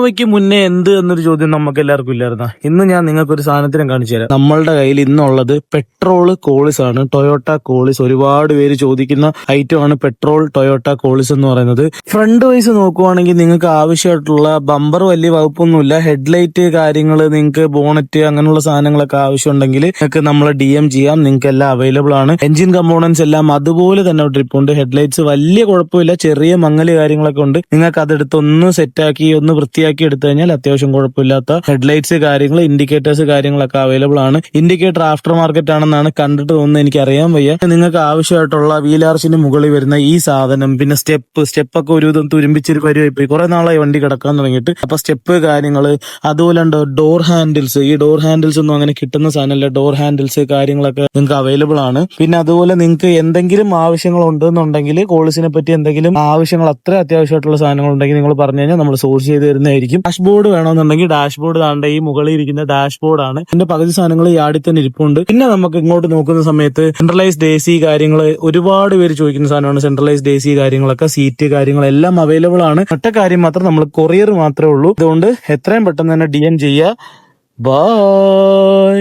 ഇന്നോവയ്ക്ക് മുന്നേ എന്ത് എന്നൊരു ചോദ്യം നമുക്ക് എല്ലാവർക്കും ഇല്ലായിരുന്ന. ഇന്ന് ഞാൻ നിങ്ങൾക്ക് ഒരു സാധനത്തിനും കാണിച്ചു തരാം. നമ്മളുടെ കയ്യിൽ ഇന്നുള്ളത് പെട്രോൾ കോളിസ് ആണ്. ടൊയോട്ട കോളിസ് ഒരുപാട് പേര് ചോദിക്കുന്ന ഐറ്റം ആണ് പെട്രോൾ ടൊയോട്ട കോളിസ് എന്ന് പറയുന്നത്. ഫ്രണ്ട് വൈസ് നോക്കുവാണെങ്കിൽ നിങ്ങൾക്ക് ആവശ്യമായിട്ടുള്ള ബമ്പർ വലിയ വകുപ്പൊന്നുമില്ല. ഹെഡ്ലൈറ്റ് കാര്യങ്ങൾ, നിങ്ങൾക്ക് ബോണറ്റ് അങ്ങനെയുള്ള സാധനങ്ങളൊക്കെ ആവശ്യമുണ്ടെങ്കിൽ നിങ്ങൾക്ക് നമ്മളെ DM ചെയ്യാം. നിങ്ങൾക്ക് എല്ലാം അവൈലബിൾ ആണ്. എഞ്ചിൻ കമ്പോണൻസ് എല്ലാം അതുപോലെ തന്നെ ട്രിപ്പുണ്ട്. ഹെഡ്ലൈറ്റ്സ് വലിയ കുഴപ്പമില്ല, ചെറിയ മങ്ങല് കാര്യങ്ങളൊക്കെ ഉണ്ട്. നിങ്ങൾക്ക് അതെടുത്ത് ഒന്ന് സെറ്റാക്കി ഒന്ന് വൃത്തിയാക്കി എടുത്തു കഴിഞ്ഞാൽ അത്യാവശ്യം കുഴപ്പമില്ലാത്ത ഹെഡ്ലൈറ്റ്സ് കാര്യങ്ങൾ, ഇൻഡിക്കേറ്റേഴ്സ് കാര്യങ്ങളൊക്കെ അവൈലബിൾ ആണ്. ഇൻഡിക്കേറ്റർ ആഫ്റ്റർ മാർക്കറ്റ് ആണെന്നാണ് കണ്ടിട്ട് തോന്നുന്നത്, എനിക്ക് അറിയാൻ വയ്യ. നിങ്ങൾക്ക് ആവശ്യമായിട്ടുള്ള വീൽ ആർച്ചിന് മുകളിൽ വരുന്ന ഈ സാധനം, പിന്നെ സ്റ്റെപ്പൊക്കെ ഒരു വിധം തുരുമ്പിച്ചൊരു പരിവായിപ്പോയി. കുറെ നാളായി വണ്ടി കിടക്കാൻ തുടങ്ങിയിട്ട്. അപ്പൊ സ്റ്റെപ്പ് കാര്യങ്ങൾ, അതുപോലെ ഡോർ ഹാൻഡിൽസ്. ഈ ഡോർ ഹാൻഡിൽസ് ഒന്നും അങ്ങനെ കിട്ടുന്ന സാധനമല്ല. ഡോർ ഹാൻഡിൽസ് കാര്യങ്ങളൊക്കെ നിങ്ങൾക്ക് അവൈലബിൾ ആണ്. പിന്നെ അതുപോലെ നിങ്ങൾക്ക് എന്തെങ്കിലും ആവശ്യങ്ങൾ ഉണ്ടെന്നുണ്ടെങ്കിൽ, കോളിസിനെ പറ്റി എന്തെങ്കിലും ആവശ്യങ്ങൾ, അത്ര അത്യാവശ്യമായിട്ടുള്ള സാധനങ്ങൾ ഉണ്ടെങ്കിൽ നിങ്ങൾ പറഞ്ഞു കഴിഞ്ഞാൽ നമ്മൾ സോഴ്സ് ചെയ്ത് തരുന്നതായിരിക്കും. ഡാഷ്ബോർഡ് വേണമെന്നുണ്ടെങ്കിൽ ഡാഷ്ബോർഡ് താണ്ട ഈ മുകളിൽ ഇരിക്കുന്ന ഡാഷ്ബോർഡ് ആണ്. ഇതിന്റെ പകുതി സാധനങ്ങൾ ഈ ആടി തന്നെ ഇരിപ്പുണ്ട്. പിന്നെ നമുക്ക് ഇങ്ങോട്ട് നോക്കുന്ന സമയത്ത് സെൻട്രലൈസ്ഡ് AC കാര്യങ്ങൾ ഒരുപാട് പേര് ചോദിക്കുന്ന സാധനമാണ്. സെൻട്രലൈസ്ഡ് AC കാര്യങ്ങളൊക്കെ, സീറ്റ് കാര്യങ്ങളെല്ലാം അവൈലബിൾ ആണ്. ഒറ്റ കാര്യം മാത്രം, നമ്മൾ കൊറിയർ മാത്രമേ ഉള്ളൂ. അതുകൊണ്ട് എത്രയും പെട്ടെന്ന് തന്നെ DM ചെയ്യുക. ബൈ.